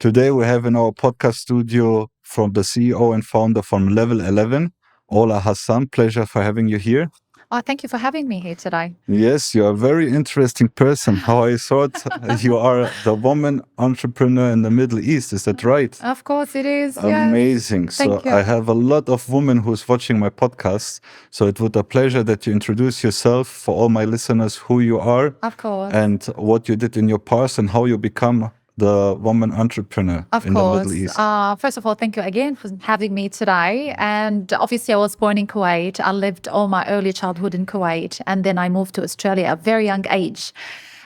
Today we have in our podcast studio from the CEO and founder from Level 11, Ola Hassan. Pleasure for having you here. Oh, thank you for having me here today. Yes, you are a very interesting person. How I thought you are the woman entrepreneur in the Middle East. Is that right? Of course it is. Amazing. Yes. So Thank you. I have a lot of women who's watching my podcast. So it would be a pleasure that you introduce yourself for all my listeners, who you are Of course. and what you did in your past and how you become the woman entrepreneur Of in the course. Middle East. First of all, thank you again for having me today. And obviously, I was born in Kuwait. I lived all my early childhood in Kuwait. And then I moved to Australia at a very young age.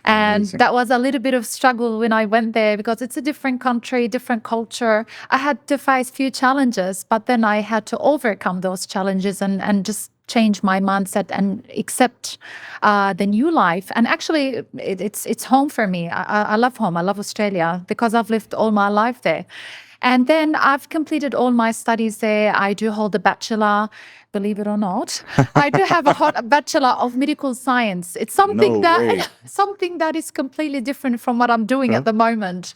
And Amazing. that was a little bit of struggle when I went there because it's a different country, different culture. I had to face few challenges, but then I had to overcome those challenges and just change my mindset and accept the new life. And actually, it's home for me. I love home. I love Australia because I've lived all my life there. And then I've completed all my studies there. I do hold a bachelor, believe it or not. I do have a bachelor of medical science. It's something No way. something that is completely different from what I'm doing at the moment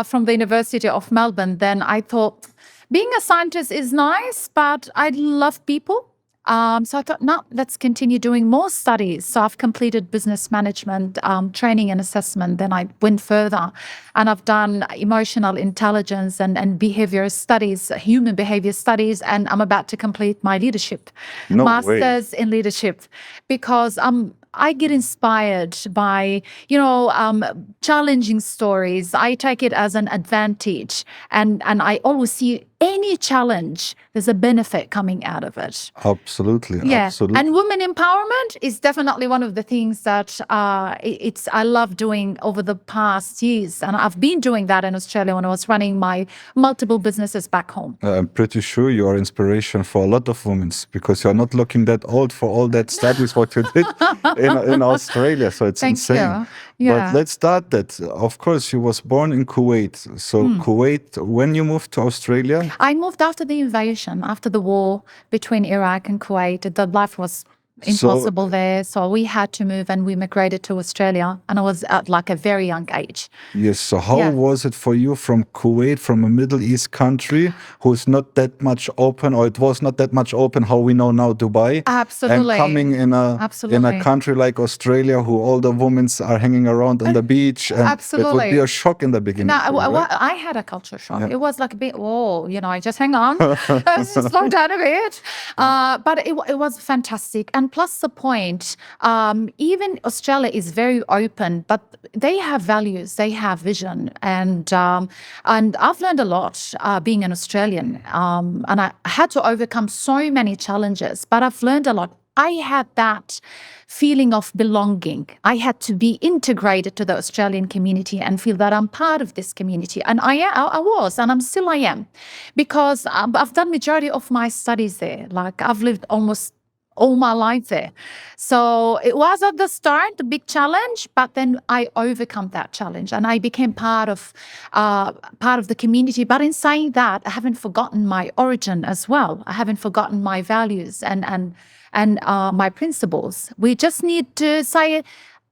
from the University of Melbourne. Then I thought being a scientist is nice, but I love people. So I thought, no, let's continue doing more studies. So I've completed business management, training and assessment. Then I went further and I've done emotional intelligence and behavior studies, human behavior studies. And I'm about to complete my leadership, No way. master's in leadership, because I get inspired by, challenging stories. I take it as an advantage. And I always see any challenge, there's a benefit coming out of it. Absolutely. Yeah. Absolutely. And women empowerment is definitely one of the things that I love doing over the past years. And I've been doing that in Australia when I was running my multiple businesses back home. I'm pretty sure you are inspiration for a lot of women because you're not looking that old for all that studies what you did in Australia. So it's Thank insane. you. Yeah. But let's start that. Of course, you was born in Kuwait. So Kuwait, when you moved to Australia? I moved after the invasion, after the war between Iraq and Kuwait. The life was impossible there. So we had to move and we migrated to Australia. And I was at like a very young age. Yes. So how was it for you from Kuwait, from a Middle East country who's not that much open, or it was not that much open, how we know now, Dubai? Absolutely. And coming in a country like Australia, who all the women are hanging around on the beach. And Absolutely. It would be a shock in the beginning. No, I had a culture shock. Yeah. It was like a bit, just hang on. Slow down a bit. But it was fantastic. And plus the point, even Australia is very open, but they have values, they have vision. And I've learned a lot being an Australian. And I had to overcome so many challenges, but I've learned a lot. I had that feeling of belonging. I had to be integrated to the Australian community and feel that I'm part of this community. And I was, and I am, because I've done majority of my studies there. Like I've lived almost all my life there. So it was at the start a big challenge, but then I overcome that challenge and I became part of the community. But in saying that, I haven't forgotten my origin as well. I haven't forgotten my values and my principles. We just need to say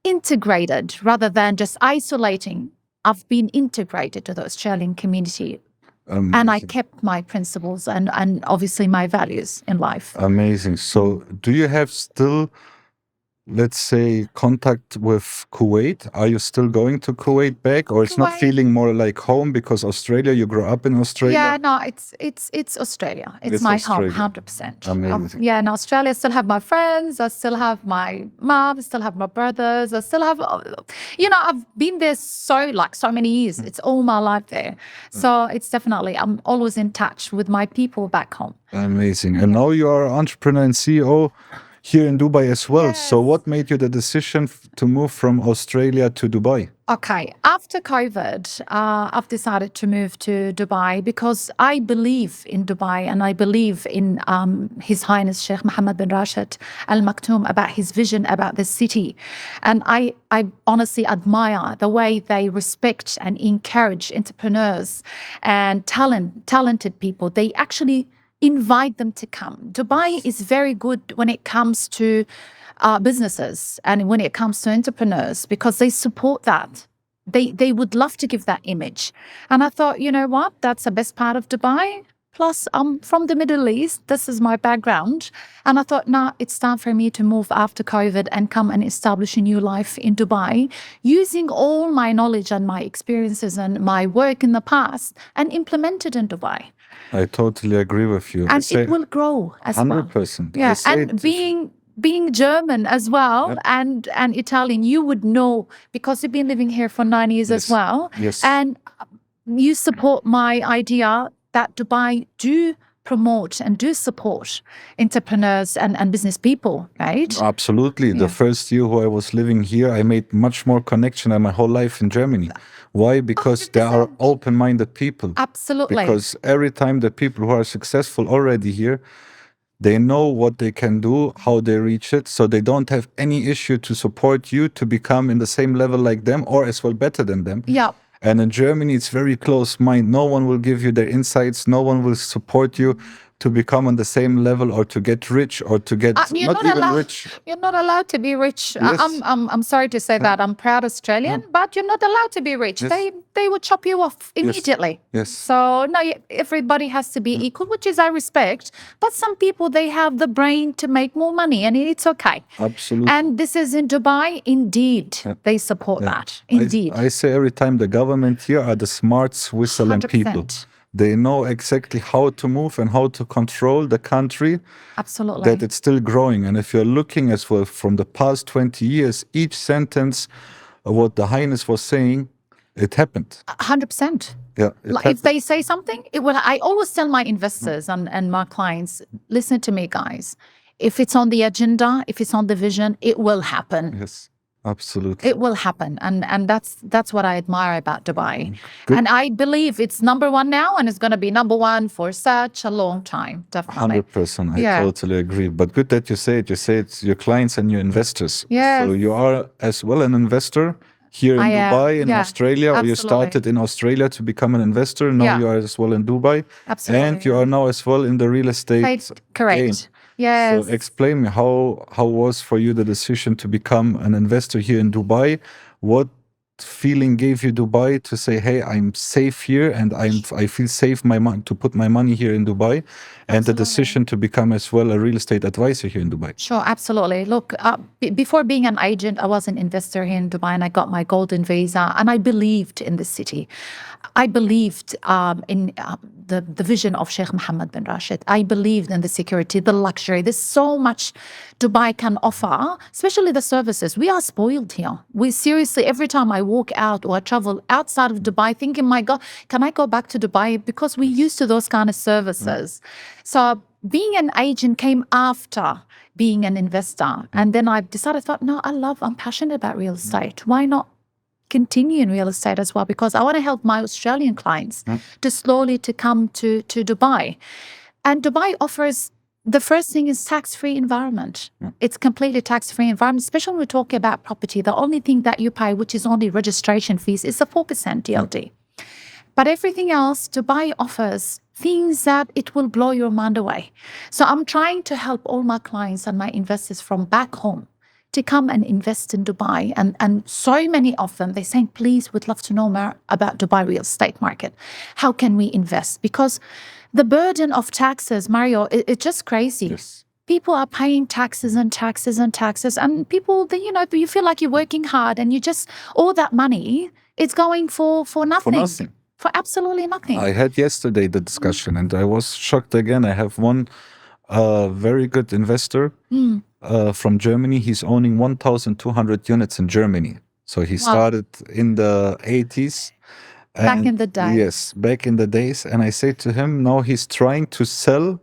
integrated rather than just isolating. I've been integrated to the Australian community. And I kept my principles and obviously my values in life. Amazing. So do you have still, let's say, contact with Kuwait? Are you still going to Kuwait back, or it's not feeling more like home because Australia, you grew up in Australia? Yeah, no, it's Australia. It's my Australia. home, 100%. Amazing. In Australia, I still have my friends. I still have my mom. I still have my brothers. I still have, I've been there so many years. It's all my life there. So it's definitely, I'm always in touch with my people back home. Amazing. And now you are entrepreneur and CEO here in Dubai as well. Yes. So what made you the decision to move from Australia to Dubai? Okay, after COVID, I've decided to move to Dubai because I believe in Dubai and I believe in His Highness Sheikh Mohammed bin Rashid Al Maktoum about his vision about the city. And I honestly admire the way they respect and encourage entrepreneurs and talented people. They actually invite them to come. Dubai is very good when it comes to businesses and when it comes to entrepreneurs because they support that. they would love to give that image. And I thought, you know what? That's the best part of Dubai. Plus, I'm from the Middle East. This is my background. And I thought, nah, it's time for me to move after COVID and come and establish a new life in Dubai, using all my knowledge and my experiences and my work in the past and implement it in Dubai. I totally agree with you. And it will grow as well. 100%. Yeah, and being German as well, Yep. and Italian, you would know because you've been living here for 9 years as well. Yes. And you support my idea that Dubai do promote and do support entrepreneurs and business people, right? Absolutely. The first year who I was living here, I made much more connection than my whole life in Germany. Why? Because there are 100%. open-minded people. Absolutely. Because every time the people who are successful already here, they know what they can do, how they reach it, so they don't have any issue to support you to become in the same level like them or as well better than them. Yeah. And in Germany, it's very close mind. No one will give you their insights. No one will support you to become on the same level or to get rich or to get not even rich. You're not allowed to be rich. Yes. I'm sorry to say that. I'm proud Australian, but you're not allowed to be rich. Yes. They would chop you off immediately. Yes. So no, everybody has to be equal, which is I respect. But some people, they have the brain to make more money, and it's okay. Absolutely. And this is in Dubai. Indeed, they support that. Indeed. I say every time the government here are the smart Switzerland people. 100%. They know exactly how to move and how to control the country. Absolutely. That it's still growing. And if you're looking as well from the past 20 years, each sentence of what the Highness was saying, it happened. 100%. Yeah. Like if they say something, it will. I always tell my investors and my clients, listen to me, guys. If it's on the agenda, if it's on the vision, it will happen. Yes. Absolutely. It will happen. And that's what I admire about Dubai. Good. And I believe it's number one now, and it's going to be number one for such a long time. Definitely. 100%. I Yeah. totally agree. But good that you say it. You say it's your clients and your investors. Yes. So you are as well an investor here in I am. Dubai, in Yeah. Australia, or you Absolutely. started in Australia to become an investor. Now Yeah. you are as well in Dubai. Absolutely. And you are now as well in the real estate Correct. game. Yes. So explain me how was for you the decision to become an investor here in Dubai? What feeling gave you Dubai to say, hey, I'm safe here and I feel safe to put my money here in Dubai, and the decision to become as well a real estate advisor here in Dubai? Sure, absolutely. Look, before being an agent, I was an investor here in Dubai, and I got my golden visa, and I believed in the city. I believed in the vision of Sheikh Mohammed bin Rashid. I believed in the security, the luxury. There's so much Dubai can offer, especially the services. We are spoiled here. We seriously, every time I walk out or I travel outside of Dubai, thinking, my God, can I go back to Dubai? Because we're used to those kind of services. So being an agent came after being an investor. And then I decided, no, I'm passionate about real estate. Why not continue in real estate as well? Because I want to help my Australian clients to slowly to come to Dubai. And Dubai offers, the first thing is tax-free environment. It's completely tax-free environment, especially when we're talking about property. The only thing that you pay, which is only registration fees, is the 4% DLD. But everything else, Dubai offers things that it will blow your mind away. So I'm trying to help all my clients and my investors from back home to come and invest in Dubai. And so many of them, they're saying, please, we'd love to know more about Dubai real estate market. How can we invest? Because the burden of taxes, Mario, it's just crazy. Yes. People are paying taxes and taxes and taxes. And people, you feel like you're working hard and you just, all that money, it's going for nothing. For nothing. For absolutely nothing. I had yesterday the discussion and I was shocked again. I have one very good investor from Germany. He's owning 1,200 units in Germany. So he started in the 80s. Back in the day. Yes, back in the days. And I say to him, now he's trying to sell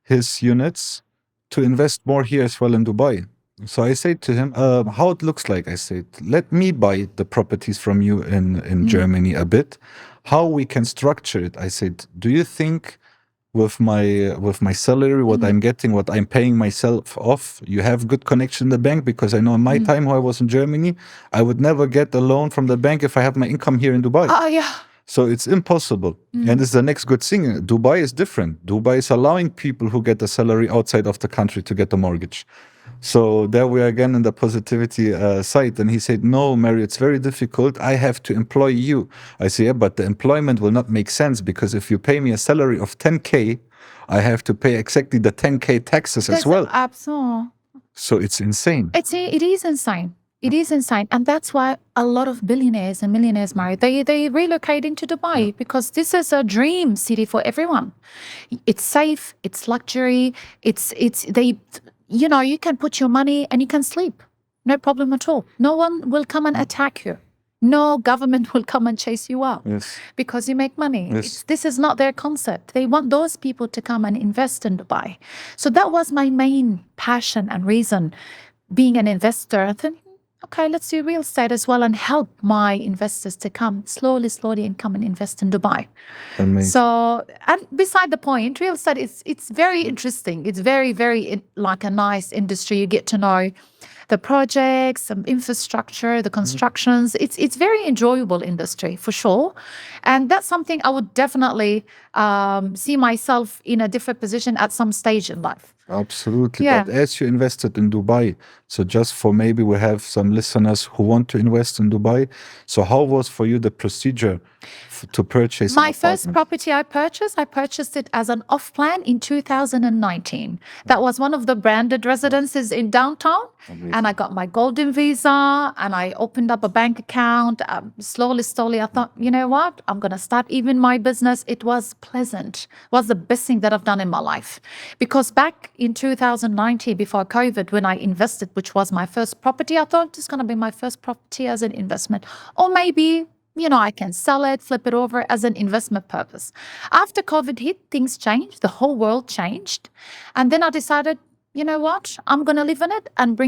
his units to invest more here as well in Dubai. So I say to him, how it looks like, I said, let me buy the properties from you in Germany a bit. How we can structure it. I said, do you think with my salary, what I'm getting, what I'm paying myself off, you have good connection in the bank? Because I know in my time when I was in Germany, I would never get a loan from the bank if I have my income here in Dubai. Oh, yeah. So it's impossible. And it's the next good thing. Dubai is different. Dubai is allowing people who get a salary outside of the country to get a mortgage. So there we are again in the positivity side. And he said, no, Mary, it's very difficult. I have to employ you. I say, yeah, but the employment will not make sense because if you pay me a salary of 10K, I have to pay exactly the 10K taxes as well. Absolutely. So it's insane. It is insane. It is insane. And that's why a lot of billionaires and millionaires, Mario, they relocating to Dubai because this is a dream city for everyone. It's safe, it's luxury, you can put your money and you can sleep. No problem at all. No one will come and attack you. No government will come and chase you out because you make money. This is not their concept. They want those people to come and invest in Dubai. So that was my main passion and reason. Being an investor, I thought, okay, let's do real estate as well and help my investors to come slowly and come and invest in Dubai. Amazing. So, and beside the point, real estate it's very interesting. It's very like a nice industry. You get to know the projects, some infrastructure, the constructions. It's very enjoyable industry for sure. And that's something I would definitely see myself in a different position at some stage in life. Absolutely. But as you invested in Dubai, so just for maybe we have some listeners who want to invest in Dubai. So how was for you the procedure to purchase my first property I purchased it as an off plan in 2019. That was one of the branded residences in downtown. Amazing. And I got my golden visa and I opened up a bank account. Slowly I thought, you know what, I'm going to start even my business. It was pleasant. It was the best thing that I've done in my life, because back in 2019 before COVID, when I invested, which was my first property, I thought this is going to be my first property as an investment, or maybe I can sell it, flip it over as an investment purpose. After COVID hit, things changed. The whole world changed. And then I decided, you know what? I'm going to live in it and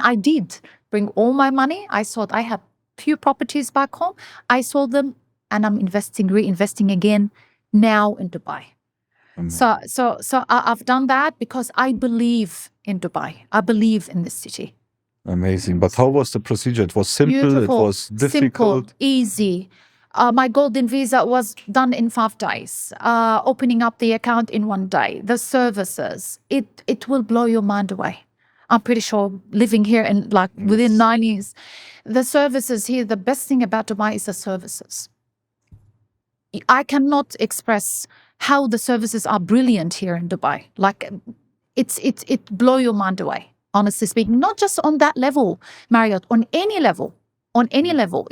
I did bring all my money. I had few properties back home. I sold them and I'm reinvesting again now in Dubai. So I've done that because I believe in Dubai. I believe in this city. Amazing. But how was the procedure? It was simple, Beautiful, it was difficult. Simple, easy. My golden visa was done in 5 days. Opening up the account in 1 day. The services, it will blow your mind away. I'm pretty sure living here in within 9 years, the services here, the best thing about Dubai is the services. I cannot express how the services are brilliant here in Dubai. It blow your mind away. Honestly speaking, not just on that level, Marriott, on any level.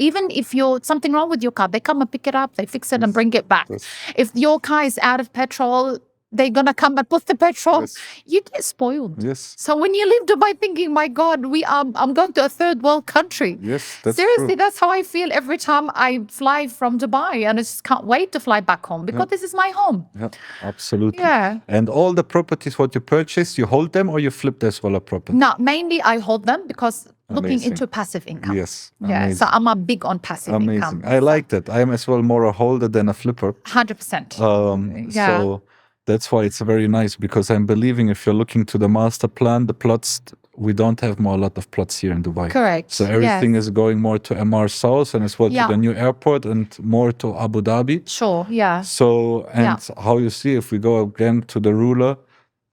Even if you're something wrong with your car, they come and pick it up, they fix it and bring it back. If your car is out of petrol, they're going to come and put the petrol. You get spoiled. So when you leave Dubai thinking, my God, I'm going to a third world country. Seriously, true. That's how I feel every time I fly from Dubai, and I just can't wait to fly back home because this is my home. Yeah, absolutely. Yeah. And all the properties what you purchase, you hold them or you flip as well a property? No, mainly I hold them because looking Amazing. into passive income. Yes. Yeah. Amazing. So I'm a big on passive income. I like that. I am as well more a holder than a flipper. 100%. So that's why it's very nice, because I'm believing if you're looking to the master plan, the plots, we don't have a lot of plots here in Dubai. Correct. So everything is going more to MR South and as well to the new airport and more to Abu Dhabi. Sure, yeah. So, and how you see, if we go again to the ruler,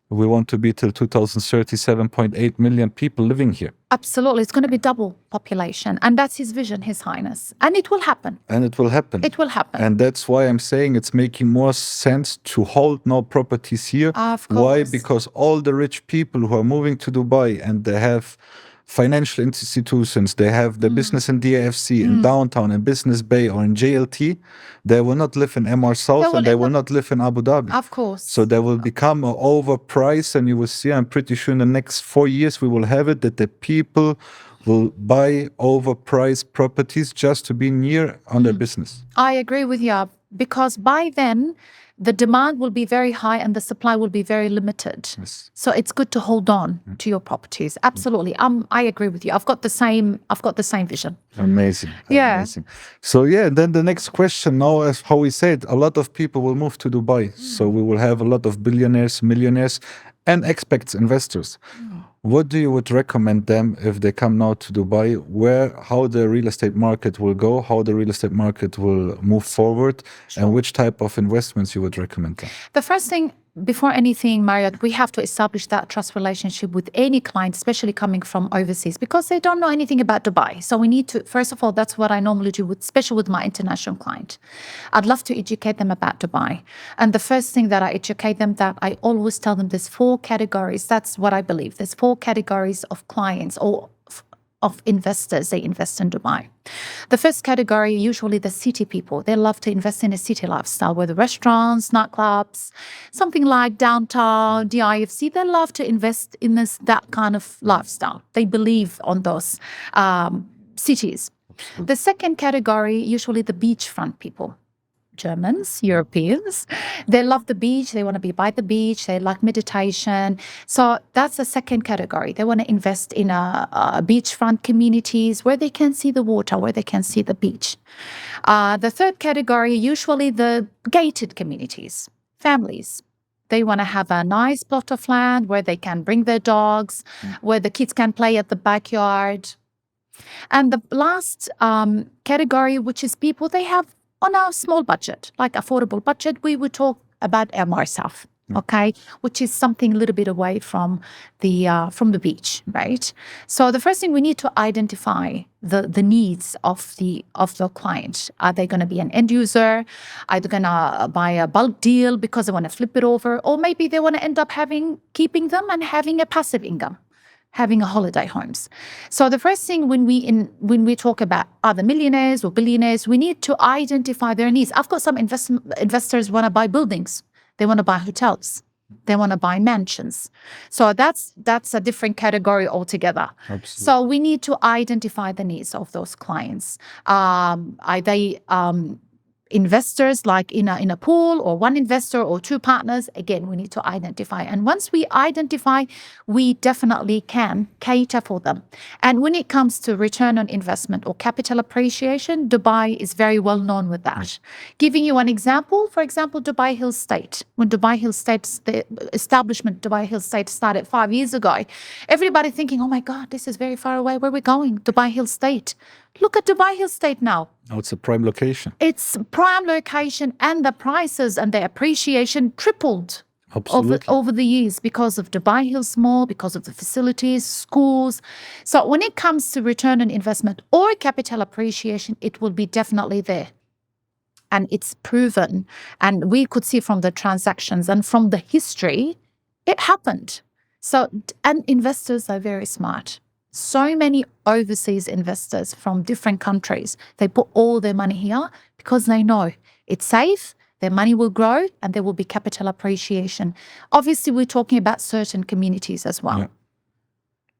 we want to be till 2030, 7.8 million people living here. Absolutely. It's going to be double population. And that's his vision, His Highness. And it will happen. It will happen. And that's why I'm saying it's making more sense to hold now properties here. Of course. Why? Because all the rich people who are moving to Dubai and they have financial institutions, they have the business in DAFC, in downtown, in Business Bay or in JLT, they will not live in MR South and they will not live in Abu Dhabi. Of course. So they will become overpriced, and you will see, I'm pretty sure in the next 4 years we will have it, that the people will buy overpriced properties just to be near on their business. I agree with you, because by then the demand will be very high and the supply will be very limited. So it's good to hold on to your properties. Absolutely. I agree with you. I've got the same vision. Amazing. Yeah. Amazing. So then the next question now, as how we said, a lot of people will move to Dubai. So we will have a lot of billionaires, millionaires and expats, investors. What do you would recommend them if they come now to Dubai, how the real estate market will go, how the real estate market will move forward, and which type of investments you would recommend them? The first thing, before anything, Marriott, we have to establish that trust relationship with any client, especially coming from overseas, because they don't know anything about Dubai. So we need to, first of all, that's what I normally do, especially with my international client. I'd love to educate them about Dubai. And the first thing that I educate them, that I always tell them, there's 4 categories. That's what I believe. There's 4 categories of clients or of investors, they invest in Dubai. The first category, usually the city people. They love to invest in a city lifestyle, whether restaurants, nightclubs, something like downtown, DIFC. They love to invest in that kind of lifestyle. They believe on those cities. The second category, usually the beachfront people. Germans, Europeans, they love the beach. They want to be by the beach. They like meditation. So that's the second category. They want to invest in a beachfront communities where they can see the water, where they can see the beach. The third category, usually the gated communities, families. They want to have a nice plot of land where they can bring their dogs, where the kids can play at the backyard. And the last category, which is people, they have on our small budget, like affordable budget, we would talk about ourselves, okay, which is something a little bit away from the beach, right? So the first thing, we need to identify the needs of the client. Are they going to be an end user? Are they going to buy a bulk deal because they want to flip it over? Or maybe they want to end up keeping them and having a passive income, having a holiday homes. So the first thing when we talk about other millionaires or billionaires, we need to identify their needs. I've got some investors want to buy buildings. They want to buy hotels. They want to buy mansions. So that's a different category altogether. Absolutely. So we need to identify the needs of those clients. Are they investors like in a pool, or one investor or 2 partners? Again, we need to identify. And once we identify, we definitely can cater for them. And when it comes to return on investment or capital appreciation, Dubai is very well known with that. Giving you an example, for example, Dubai Hill State. When Dubai Hill State, the establishment Dubai Hill State started 5 years ago, everybody thinking, oh my God, this is very far away. Where are we going? Dubai Hill State. Look at Dubai Hill State now. Oh, it's a prime location. It's prime location, and the prices and the appreciation tripled over the years because of Dubai Hills Mall, because of the facilities, schools. So when it comes to return on investment or capital appreciation, it will be definitely there. And it's proven. And we could see from the transactions and from the history, it happened. So, and investors are very smart. So many overseas investors from different countries, they put all their money here because they know it's safe, their money will grow, and there will be capital appreciation. Obviously, we're talking about certain communities as well. Yeah.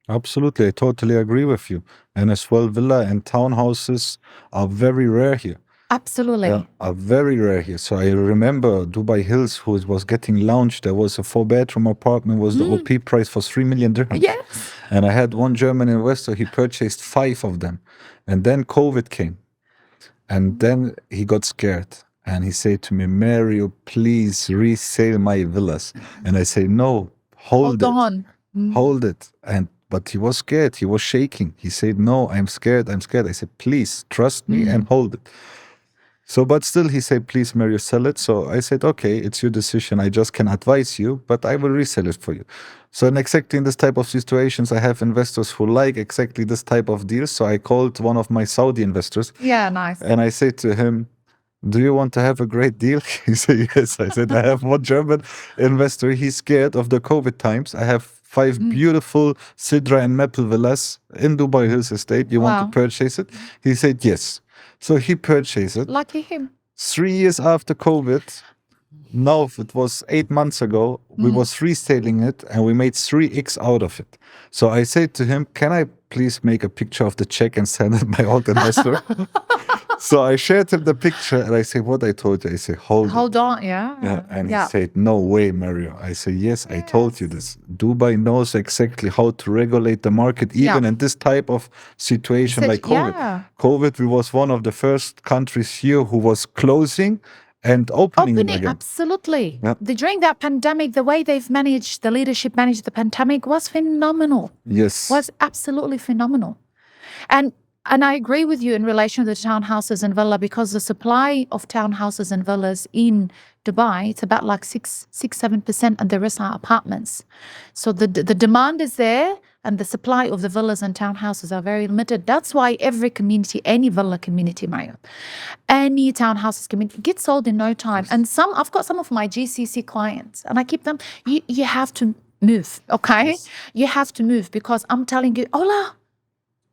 Absolutely, I totally agree with you. And as well, villa and townhouses are very rare here. Absolutely. Yeah, are very rare here. So I remember Dubai Hills, who was getting launched, there was a 4-bedroom apartment, was the OP price for 3 million dirhams. Yes. And I had one German investor, he purchased 5 of them. And then COVID came. And then he got scared. And he said to me, Mario, please resale my villas. And I say, no, hold it. On. Hold it. But he was scared. He was shaking. He said, no, I'm scared. I'm scared. I said, please trust me and hold it. So, but still he said, please, Mario, sell it. So I said, okay, it's your decision. I just can advise you, but I will resell it for you. So in exactly in this type of situations, I have investors who like exactly this type of deals. So I called one of my Saudi investors. Yeah, nice. And I said to him, do you want to have a great deal? He said, yes. I said, I have one German investor. He's scared of the COVID times. I have 5 beautiful Sidra and Maple villas in Dubai Hills Estate. You want to purchase it? He said, yes. So he purchased it. Lucky him. 3 years after COVID, now it was 8 months ago, we was reselling it and we made 3x out of it. So I said to him, can I please make a picture of the check and send it my old investor? So I shared him the picture and I said, what I told you? I said, hold on, yeah. And he said, no way, Mario. I said, yes, I told you this. Dubai knows exactly how to regulate the market, even in this type of situation like COVID. Yeah. COVID, we was one of the first countries here who was closing and opening again. Absolutely. Yeah. During that pandemic, the way the leadership managed the pandemic was phenomenal. Yes. Was absolutely phenomenal. And And I agree with you in relation to the townhouses and villa, because the supply of townhouses and villas in Dubai, it's about like 7%, and the rest are apartments. So the demand is there, and the supply of the villas and townhouses are very limited. That's why every community, any villa community, Mario, any townhouses community gets sold in no time. And I've got some of my GCC clients, and I keep them. You have to move, okay? Yes. You have to move, because I'm telling you, Ola,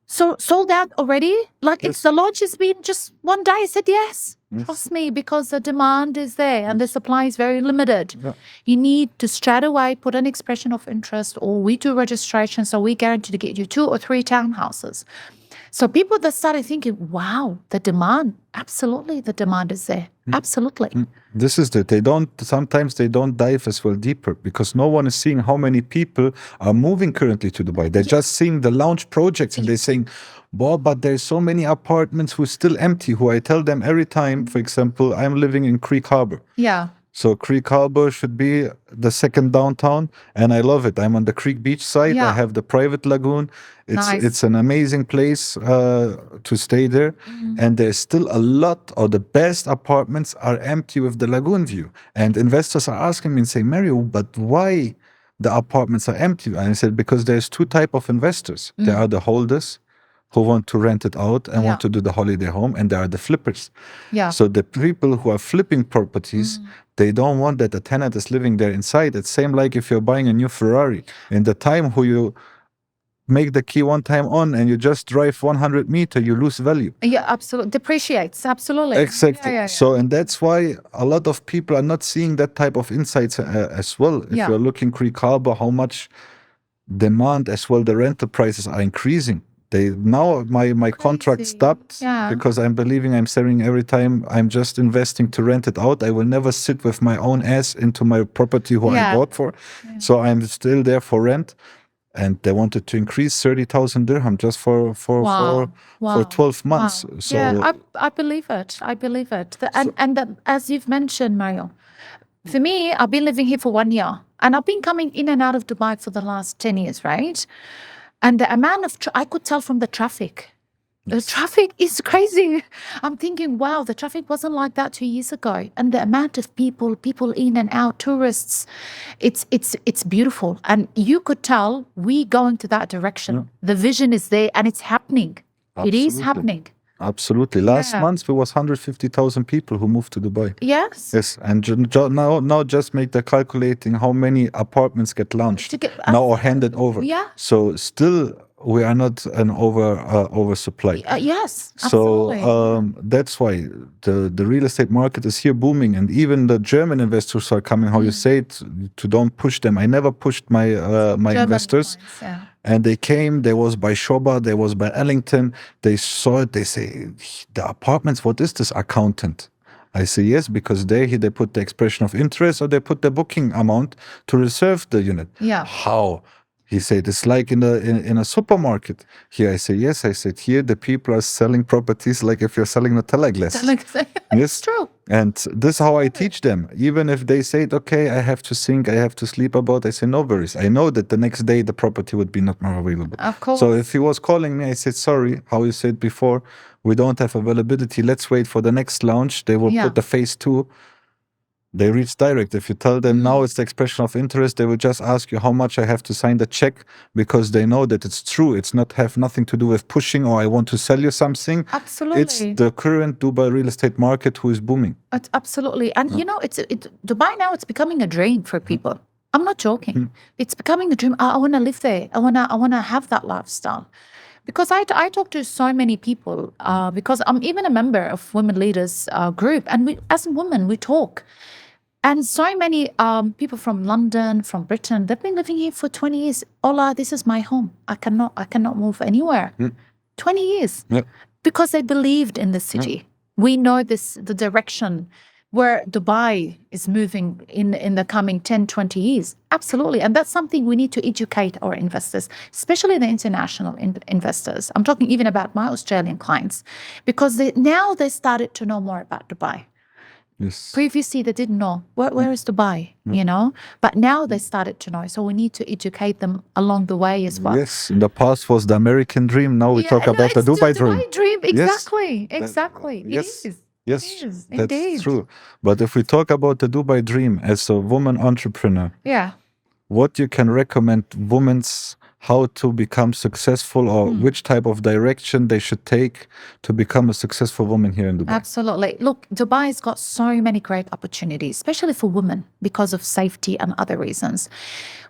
so sold out already? Like, it's the launch has been just one day. I said yes. Trust me, because the demand is there and the supply is very limited. Yeah. You need to straight away put an expression of interest, or we do registration, so we guarantee to get you 2 or 3 townhouses. So people that started thinking, wow, the demand, absolutely, the demand is there. Absolutely. This is sometimes they don't dive as well deeper, because no one is seeing how many people are moving currently to Dubai. They're just seeing the launch projects and they're saying, well, but there's so many apartments who are still empty, who I tell them every time, for example, I'm living in Creek Harbor. Yeah. So Creek Harbor should be the second downtown, and I love it. I'm on the Creek Beach side. Yeah. I have the private lagoon. It's an amazing place to stay there. And there's still a lot of the best apartments are empty with the lagoon view. And investors are asking me and saying, Mario, but why the apartments are empty? And I said, because there's 2 types of investors. There are the holders who want to rent it out and want to do the holiday home, and there are the flippers. Yeah. So the people who are flipping properties, they don't want that the tenant is living there inside. It's same like if you're buying a new Ferrari. In the time who you make the key one time on and you just drive 100 meters, you lose value. Yeah, absolutely. Depreciates, absolutely. Exactly. Yeah. So, and that's why a lot of people are not seeing that type of insights as well. If you're looking Creek Harbor, how much demand as well, the rental prices are increasing. Now my contract stopped because I'm believing I'm selling every time. I'm just investing to rent it out. I will never sit with my own ass into my property who I bought for. So I'm still there for rent. And they wanted to increase 30,000 dirham just for 12 months. Wow. So yeah, I believe it. I believe it. As you've mentioned, Mario, for me, I've been living here for 1 year, and I've been coming in and out of Dubai for the last 10 years, right? And the amount of I could tell from the traffic. The traffic is crazy. I'm thinking, wow, the traffic wasn't like that 2 years ago. And the amount of people in and out, tourists, it's beautiful. And you could tell we going to that direction. The vision is there and it's happening. Absolutely. It is happening. Absolutely. Last month, there was 150,000 people who moved to Dubai. Yes. Yes. And now just make the calculating how many apartments get launched now or handed over. Yeah. So still, we are not an oversupply. Yes. So Absolutely. that's why the real estate market is here booming, and even the German investors are coming. How you say it, to don't push them. I never pushed my investors. Clients, And they came, there was by Shoba, there was by Ellington. They saw it, they say, the apartments, what is this accountant? I say, yes, because they put the expression of interest or they put the booking amount to reserve the unit. Yeah. How? He said, it's like in a supermarket. Here I say, yes, I said, here the people are selling properties like if you're selling Nutella glasses. Yes. Yes. True. And this is how I teach them. Even if they say, okay, I have to think, I have to sleep about, I say, no worries. I know that the next day the property would be not more available. Of course. So if he was calling me, I said, sorry, how you said before, we don't have availability. Let's wait for the next launch. They will put the phase 2. They reach direct. If you tell them now it's the expression of interest, they will just ask you how much I have to sign the check, because they know that it's true. It's not have nothing to do with pushing or I want to sell you something. Absolutely. It's the current Dubai real estate market who is booming. Absolutely. And you know, Dubai now, it's becoming a dream for people. I'm not joking. It's becoming a dream. I want to live there. I want to have that lifestyle. Because I talk to so many people, because I'm even a member of Women Leaders group, and as women, we talk. And so many people from London, from Britain, they've been living here for 20 years. Ola, this is my home. I cannot move anywhere. 20 years. Yep. Because they believed in the city. We know the direction where Dubai is moving in the coming 10, 20 years. Absolutely. And that's something we need to educate our investors, especially the international investors. I'm talking even about my Australian clients, because now they started to know more about Dubai. Yes. Previously, they didn't know where is Dubai, you know, but now they started to know. So we need to educate them along the way as well. Yes, in the past was the American dream. Now we talk about the it's Dubai the dream. Dubai dream. Exactly, Yes. exactly. Yes. It is. Yes, It is, that's indeed. true. But if we talk about the Dubai dream as a woman entrepreneur, Yeah. what you can recommend women's how to become successful, or which type of direction they should take to become a successful woman here in Dubai? Absolutely. Look, Dubai's got so many great opportunities, especially for women because of safety and other reasons.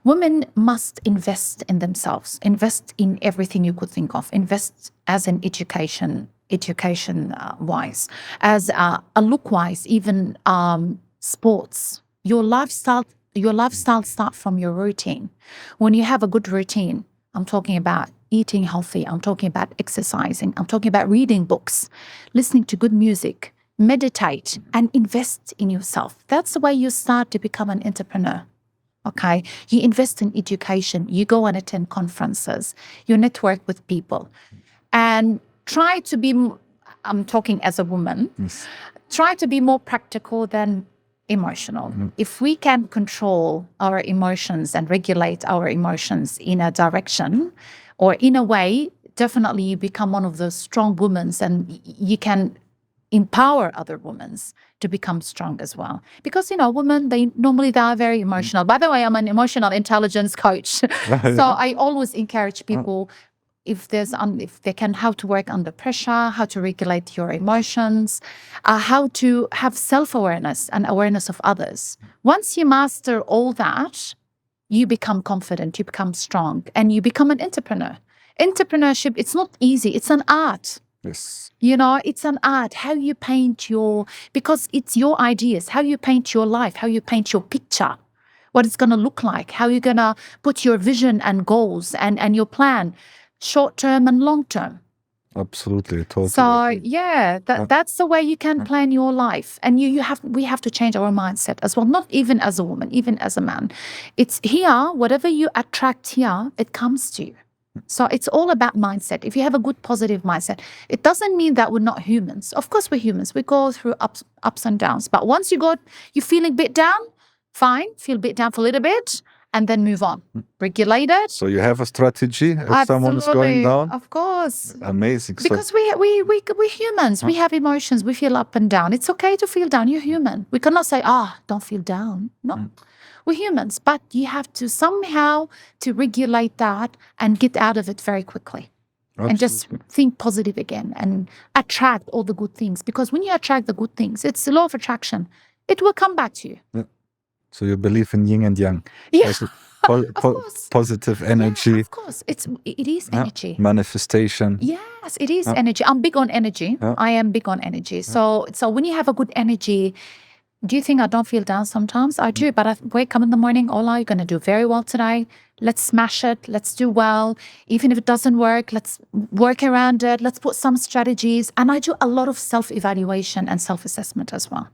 Women must invest in themselves, invest in everything you could think of, invest as in education wise, as a look wise, even sports. Your lifestyle start from your routine. When you have a good routine, I'm talking about eating healthy, I'm talking about exercising, I'm talking about reading books, listening to good music, meditate, and invest in yourself. That's the way you start to become an entrepreneur. Okay, you invest in education, you go and attend conferences, you network with people, and try to be, I'm talking as a woman, try to be more practical than emotional. If we can control our emotions and regulate our emotions in a direction or in a way, definitely you become one of those strong women, and you can empower other women to become strong as well. Because, you know, women, they are very emotional. By the way, I'm an emotional intelligence coach. So I always encourage people, if they can, how to work under pressure, how to regulate your emotions, how to have self-awareness and awareness of others. Once you master all that, you become confident, you become strong, and you become an entrepreneur. Entrepreneurship, it's not easy. It's an art. Yes. You know, it's an art, how you paint because it's your ideas, how you paint your life, how you paint your picture, what it's going to look like, how you're going to put your vision and goals and your plan, short term and long term. Absolutely, totally. So yeah, that's the way you can plan your life. And we have to change our mindset as well, not even as a woman, even as a man. It's here, whatever you attract here, it comes to you. So it's all about mindset. If you have a good positive mindset, it doesn't mean that we're not humans. Of course we're humans. We go through ups and downs. But once you're feeling a bit down, fine, feel a bit down for a little bit, and then move on. Regulate it. So you have a strategy if someone is going down? Of course. Amazing. Because we're humans. We have emotions. We feel up and down. It's okay to feel down. You're human. We cannot say, don't feel down. No. We're humans. But you have to somehow to regulate that and get out of it very quickly. Absolutely. And just think positive again and attract all the good things. Because when you attract the good things, it's the law of attraction. It will come back to you. Yeah. So you believe in yin and yang. Yeah, of course. Positive energy. Yeah, of course. It is energy. Manifestation. Yes, it is energy. I'm big on energy. I am big on energy. So when you have a good energy, do you think I don't feel down sometimes? I do, but I wake up in the morning, Ola, you're going to do very well today. Let's smash it. Let's do well. Even if it doesn't work, let's work around it. Let's put some strategies. And I do a lot of self-evaluation and self-assessment as well.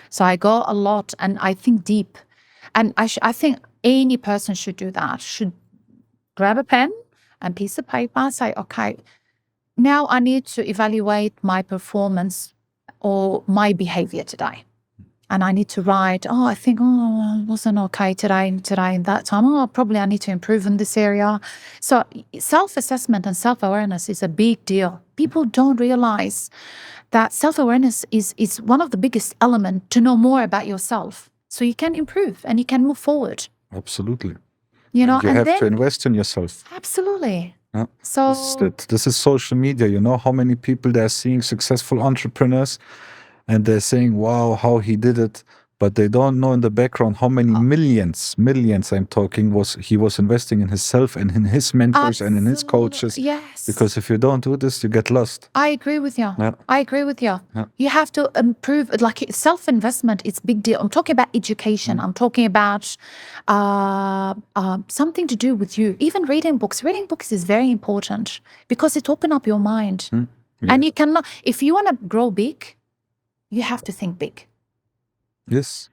So I go a lot and I think deep. And I think any person should do that, should grab a pen and piece of paper, say, okay, now I need to evaluate my performance or my behavior today. And I need to write, I think, I wasn't okay today and that time. Probably I need to improve in this area. So self-assessment and self-awareness is a big deal. People don't realize that self-awareness is one of the biggest elements to know more about yourself. So you can improve and you can move forward. Absolutely. You know, you have to invest in yourself. Absolutely. Yeah. So this is social media. You know how many people they're seeing successful entrepreneurs and they're saying, wow, how he did it. But they don't know in the background how many millions I'm talking, he was investing in himself and in his mentors and in his coaches. Yes. Because if you don't do this, you get lost. I agree with you. Yeah. I agree with you. Yeah. You have to improve, like self-investment, it's big deal. I'm talking about education. I'm talking about something to do with you. Even reading books. Reading books is very important because it opens up your mind. Yeah. And you cannot, if you want to grow big, you have to think big. Yes.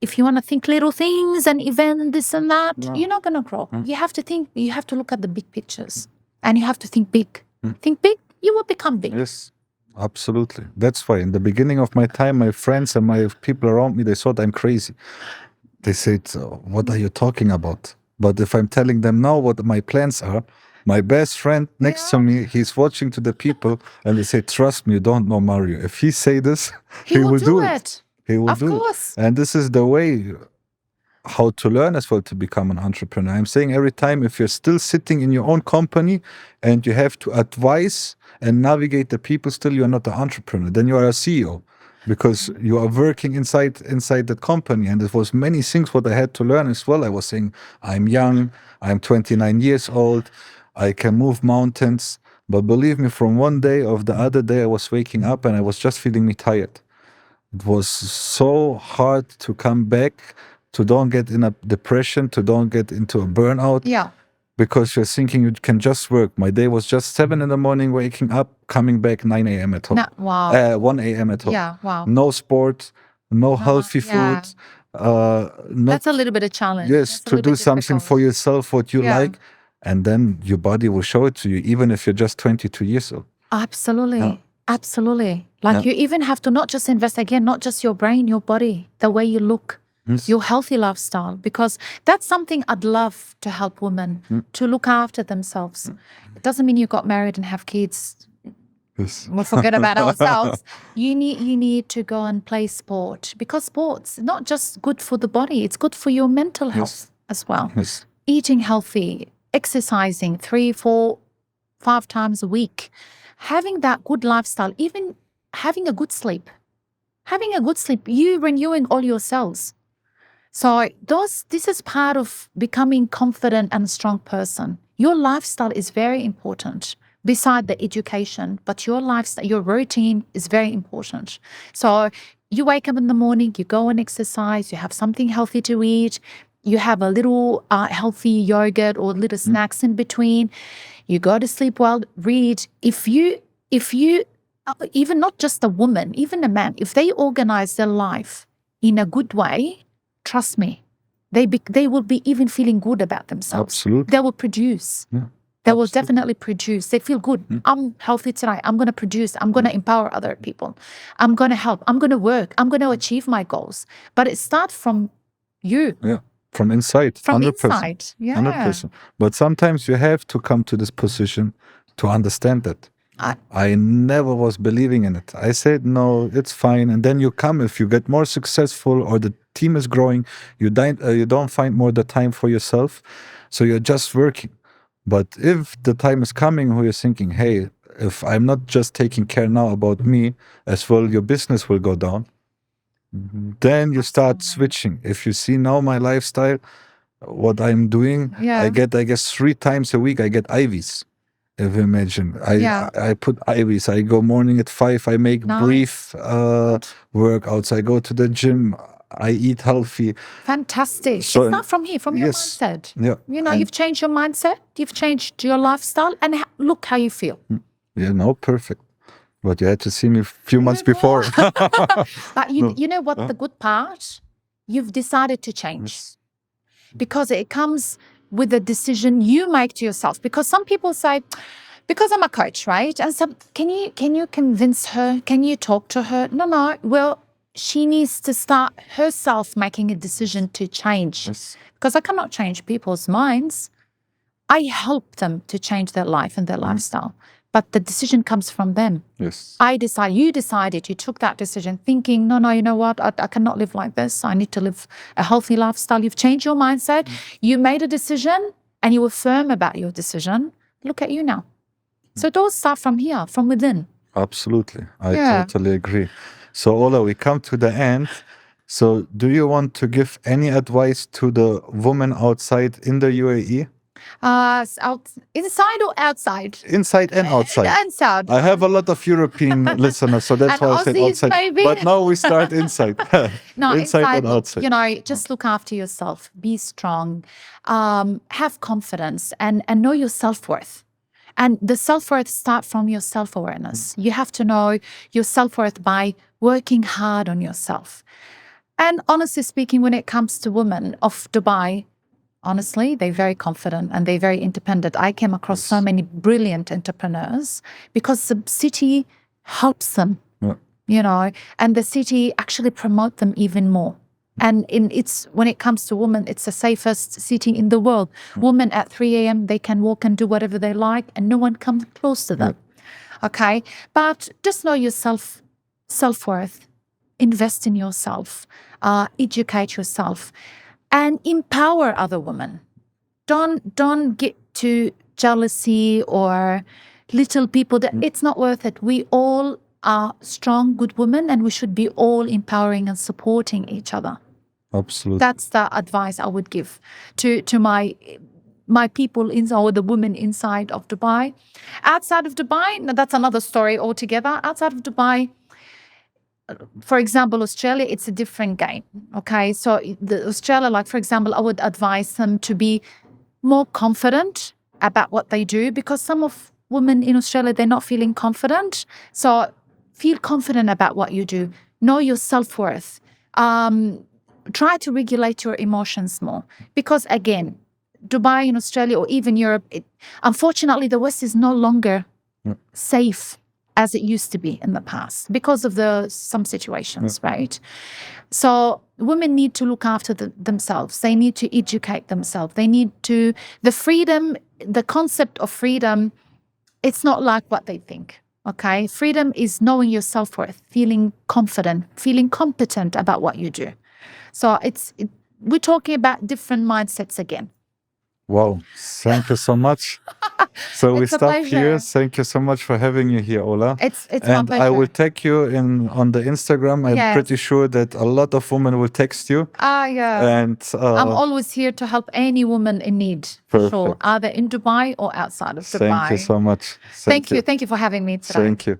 If you want to think little things and event this and that, you're not going to grow. You have to think, you have to look at the big pictures and you have to think big. Think big, you will become big. Yes. Absolutely. That's why in the beginning of my time, my friends and my people around me, they thought I'm crazy. They said, what are you talking about? But if I'm telling them now what my plans are, my best friend next to me, he's watching to the people and they say, trust me, you don't know Mario. If he say this, He will do do it. it. He will Of do course. it. And this is the way how to learn as well to become an entrepreneur. I'm saying every time, if you're still sitting in your own company and you have to advise and navigate the people, still you're not an entrepreneur. Then you are a CEO because you are working inside that company. And there was many things what I had to learn as well. I was saying, I'm young, I'm 29 years old, I can move mountains. But believe me, from one day of the other day, I was waking up and I was just feeling me tired. It was so hard to come back, to don't get in a depression, to don't get into a burnout. Yeah. Because you're thinking you can just work. My day was just 7 in the morning, waking up, coming back 9 a.m. at home. Wow. 1 a.m. at home. Yeah, wow. No sport, no healthy yeah. food. That's a little bit of challenge. Yes, That's a to little do bit something difficult. for yourself, what you Yeah. like. And then your body will show it to you, even if you're just 22 years old. Absolutely. Yeah. Absolutely. Like Yeah. you even have to not just invest again, not just your brain, your body, the way you look, Yes. your healthy lifestyle, because that's something I'd love to help women to look after themselves. It doesn't mean you got married and have kids. Yes. We'll forget about ourselves. You need to go and play sport, because sports not just good for the body, it's good for your mental health as well. Yes. Eating healthy, exercising 3, 4, 5 times a week, having that good lifestyle, even having a good sleep. Having a good sleep, you renewing all your cells. So this is part of becoming confident and a strong person. Your lifestyle is very important beside the education, but your lifestyle, your routine is very important. So you wake up in the morning, you go and exercise, you have something healthy to eat, you have a little healthy yogurt or little snacks in between, you go to sleep well, read. If you even not just a woman, even a man, if they organize their life in a good way, trust me, they will be even feeling good about themselves. Absolutely. They will produce. Yeah. They will definitely produce. They feel good. I'm healthy today. I'm going to produce. I'm going to empower other people. I'm going to help. I'm going to work. I'm going to achieve my goals. But it starts from you. Yeah. From inside. From 100%. inside. Yeah. 100%. But sometimes you have to come to this position to understand that. I never was believing in it. I said, no, it's fine. And then you come, if you get more successful or the team is growing, you don't find more the time for yourself. So you're just working. But if the time is coming where you're thinking, hey, if I'm not just taking care now about me, as well, your business will go down. Then you start switching. If you see now my lifestyle, what I'm doing, I get, I guess, 3 times a week, I get IVs. If you imagine, I put IVs. I go morning at 5. I make brief workouts. I go to the gym. I eat healthy. Fantastic. So, it's not from here, from your mindset. Yeah. You know, you've changed your mindset. You've changed your lifestyle, and look how you feel. Yeah, no, perfect. But you had to see me a few months before. But you know what the good part? You've decided to change. Because it comes with a decision you make to yourself. Because some people say, because I'm a coach, right? And some, can you convince her? Can you talk to her? No. Well, she needs to start herself making a decision to change. Because I cannot change people's minds. I help them to change their life and their lifestyle. But the decision comes from them. Yes. You decided, you took that decision thinking, no, you know what, I cannot live like this. I need to live a healthy lifestyle. You've changed your mindset. You made a decision and you were firm about your decision. Look at you now. So it all starts from here, from within. Absolutely. I totally agree. So Ola, we come to the end. So do you want to give any advice to the woman outside in the UAE? Inside or outside? Inside and outside. Inside. I have a lot of European listeners, so that's why I said outside. Maybe. But now we start inside. No, inside and outside. You know, just look after yourself. Be strong. Have confidence and know your self-worth. And the self-worth starts from your self-awareness. You have to know your self-worth by working hard on yourself. And honestly speaking, when it comes to women of Dubai, honestly, they're very confident and they're very independent. I came across so many brilliant entrepreneurs because the city helps them, Yeah. and the city actually promote them even more. And when it comes to women, it's the safest city in the world. Women at 3 a.m., they can walk and do whatever they like, and no one comes close to them. Okay? But just know your self-worth. Invest in yourself. Educate yourself. And empower other women. Don't get to jealousy or little people. It's not worth it. We all are strong, good women, and we should be all empowering and supporting each other. Absolutely. That's the advice I would give to my people or the women inside of Dubai. Outside of Dubai, now that's another story altogether. Outside of Dubai, for example, Australia, it's a different game. Okay, so Australia, like for example, I would advise them to be more confident about what they do, because some of women in Australia, they're not feeling confident. So feel confident about what you do. Know your self-worth. Try to regulate your emotions more, because again, Dubai in Australia or even Europe, unfortunately, the West is no longer safe as it used to be in the past because of some situations, right? So women need to look after themselves. They need to educate themselves. They need to, the concept of freedom, it's not like what they think, okay? Freedom is knowing your self-worth, feeling confident, feeling competent about what you do. So we're talking about different mindsets again. Wow, thank you so much. So we stop pleasure. here. Thank you so much for having you here, Ola. It's my and pleasure. I will tag you on the Instagram. I'm Yes. pretty sure that a lot of women will text you. Yeah. And I'm always here to help any woman in need. Perfect. Sure, either in Dubai or outside of Dubai. Thank you so much. Thank you for having me today. Thank you.